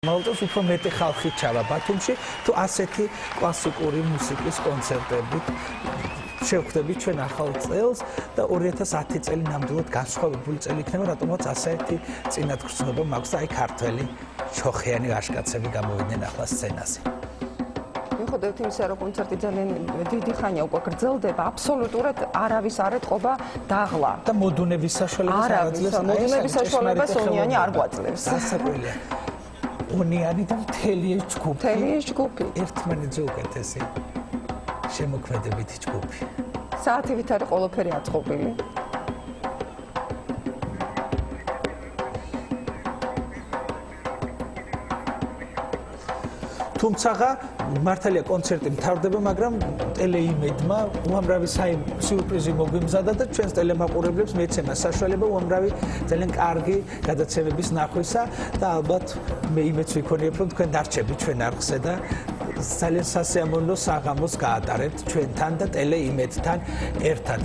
მალტოს უფრო მეტი ხალხი ჩავა ბათუმში თუ ასეთი კლასიკური მუსიკის კონცერტებით შევხვდებით ჩვენ ახალ წელს და 2010 წელი ნამდვილად განსხვავებული წელი იქნება, რატომაც ასეთი წინათგრძნობა მაქვს და აი ქართველი ჩოხიანი ვაჟკაცები გამოვიდნენ ახლა სცენაზე. მიუხედავად იმისა, რომ კონცერტი ძალიან დიდი ხანია უკვე გრძელდება, აბსოლუტურად არავის არ ეთყობა დაღლა. და მოდუნების საშუალებას არ აძლევს. მოდუნების საშუალებას ონიანი არ გვაძლევს. სასაკვირია. ონიანი და მთელი ჯგუფი. მთელი ჯგუფი. ერთმანეთზე უკეთესი. შემოქმედებითი ჯგუფი. საათივით არის ყველაფერი აწყობილი. თუმცა მართალია კონცერტი მთავრდება, მაგრამ ტელეიმედმა უამრავი სიურპრიზი მოგვიმზადა და ჩვენს ტელემაყურებლებს მეცემა საშუალება უამრავი ძალიან კარგი გადაცემების ნახვისა და ალბათ მე იმედს ვიქონიებ, რომ თქვენ დარჩებით ჩვენ არხზე და ძალიან სასიამოვნო საღამოს გაატარებთ ჩვენთან და ტელეიმედთან ერთად.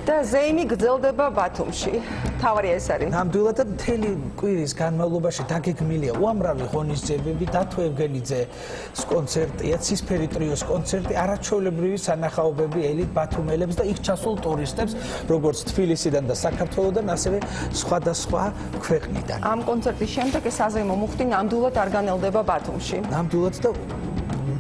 და ზეიმი გრძელდება ბათუმში. თავარი ეს არის. ნამდვილად და მთელი კვირის განმავლობაში დაგეგმილია უამრავი ღონისძიებები, დათო ევგენიძეს კონცერტია, ცისფერი ტრიოს კონცერტი, არაჩვეულებრივი სანახაობები ელიტ ბათუმელებს და იქ ჩასულ ტურისტებს, როგორც თბილისიდან და საქართველოდან, ასევე სხვადასხვა ქვეყნიდან. ამ კონცერტის შემდეგ ეს საზეიმო მუხტი ნამდვილად არ განელდება ბათუმში. ნამდვილად და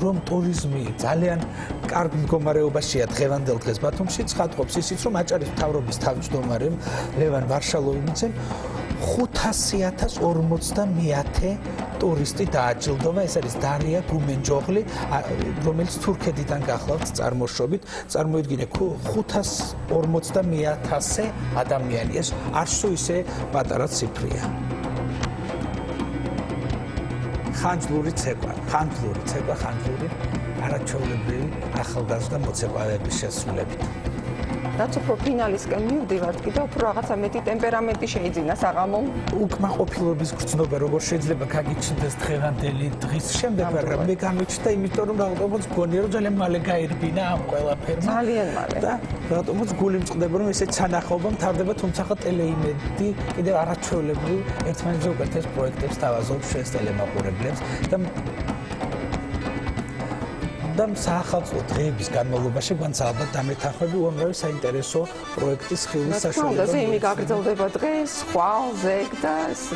რომ ტურიზმი ძალიან კარგ მდგომარეობაშია დღევანდელ დღეს ბათუმში, ცხადყოფს ისიც, რომ აჭარის მთავრობის თავმჯდომარემ ლევან ვარშალოვიძემ 500,040 ტურისტი დააჯილდოვა. ეს არის დარია გუმენჯოღლი, რომელიც თურქეთიდან გახლავთ წარმოშობით. წარმოიდგინე 550,000 ადამიანი. ეს არ სულ ისე პატარა ციფრია. ხანძლური ცეკვა, არაჩვეულებრივი ახალგაზრდა მოცეკვავეების შესრულებით. რაც უფრო ფინალისკენ მივდივართ, კიდევ უფრო რაღაცა მეტი ტემპერამენტი შეიძინა საღამომ. უკმაყოფილების გრძნობა როგორ შეიძლება გაგიჩნდეს დღევანდელი დღის შემდეგ, მაგრამ მე გამიჩნდა, იმიტომ რომ რატომაც მგონია, რომ ძალიან მალე გაირბინა ამ ყველაფერმა. ძალიან მალე. და რატომაც გული მწყდება, რომ ესეც სანახაობა მთავრდება, თუმცა ტელეიმედი კიდევ არაჩვეულებრივ ერთმანეთზე უკეთეს პროექტებს თავაზობს ჩვენს ტელემაყურებლებს და საახალწლო დღეების განმავლობაში გვანც ალბათ დამეთანხმები უამრავი საინტერესო პროექტის ხილვის საშუალება. და იმი გაგრძელდება დღეს, ხვალ, ზეგ და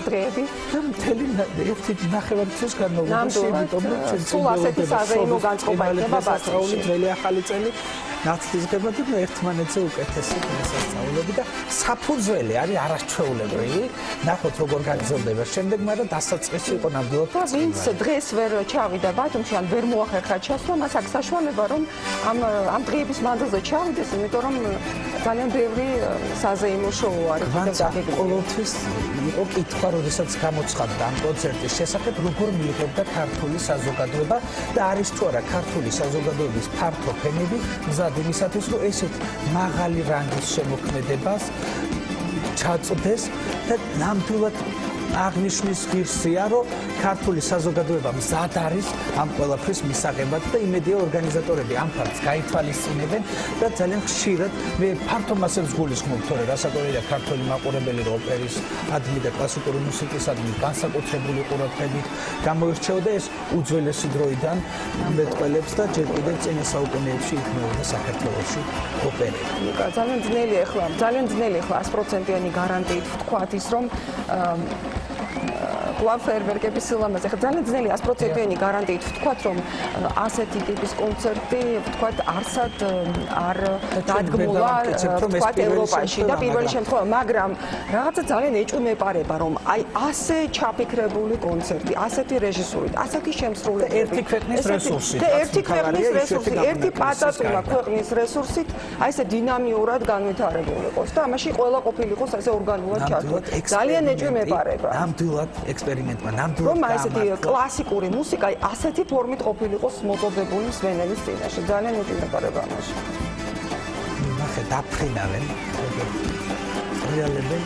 დღეები და მთელი ერთი ნახევარწლის განმავლობაში, იმიტომ რომ ჩვენ სულ ასეთი საზეიმო განწყობა იქნება ბათუმში. ძველი ახალი წელი ნაცვლისგება და ერთმანეთზე უკეთესი დღესასწაულები და საფუძველი არის არაჩვეულებრივი. ნახოთ როგორ გაგრძელდება შემდეგ, მაგრამ დასაწყისი იყო ნამდვილად. და ვინც დღეს ვერ ჩავიდა ბათუმში, ან ვერ მოახერხა ჩასვლა, მას აქვს საშუალება, რომ ამ დღეების მანძილზე ჩავიდეს, იმიტომ რომ ძალიან ბევრი საზეიმო შოუ არის. ყოველთვის იყო კითხვა, როდესაც გამოცხადდა ამ კონცერტის შესახებ, როგორ მიიღებდა ქართული საზოგადოება და არის თუ არა ქართული საზოგადოების ფართო ფენები მზად იმისათვის, რომ ესეთ მაღალი რანგის შემოქმედებას ჩაწვდეს და ნამდვილად აღნიშნის ღირსია, რომ ქართული საზოგადოება მზად არის ამ ყველაფრის მისაღებად და იმედია ორგანიზატორები ამ ფაქტს გაითვალისწინებენ და ძალიან ხშირად მე ფართო მასებს გულისხმობ, თორე რასაკვირველია ქართული მაყურებელი ოპერის ადმი და კლასიკური მუსიკის ადმი განსაკუთრებული ყურადღებით გამოირჩეოდა ეს უძველესი დროიდან მეტყველებს და ჯერ კიდევ წინა საუკუნეებში იქმნებოდა საქართველოში ოპერები. ძალიან ძნელი ახლა 100%-იანი გარანტიით ვთქვათ ის, რომ კვლავ ფეერვერკების სილამაზე. ხა ძალიან ძნელი 100%-იანი გარანტიით ვთქვათ, რომ ασეთი ტიპის კონცერტი ვთქვათ არსად არ დადგმულა ვთქვათ ევროპაში და პირველი შემთხვევა, მაგრამ რაღაცა ძალიან ეჭვმეპარება, რომ აი ასე ჩაფიქრებული კონცერტი, ასეთი რეჟისურით, ასეთი შემსრულებლებით, ერთი ქვეყნის რესურსით, ერთი პატატუნა ქვეყნის რესურსით, აი ესე დინამიურად განვითარებული იყოს და ამაში ყველა ყოფილიყოს ასე ორგანულად ჩართული. ძალიან ეჭვმეპარება. ნამდვილად ექსპერიმენტმა, ნამდვილად რომ ესეთი კლასიკური მუსიკა ასეთი ფორმით ყოფილიყოს მოწოდებული მსმენელის წინაშე. ძალიან ეჭვმეპარება ამაში. ნახე, დაფრინავენ. რეალებენ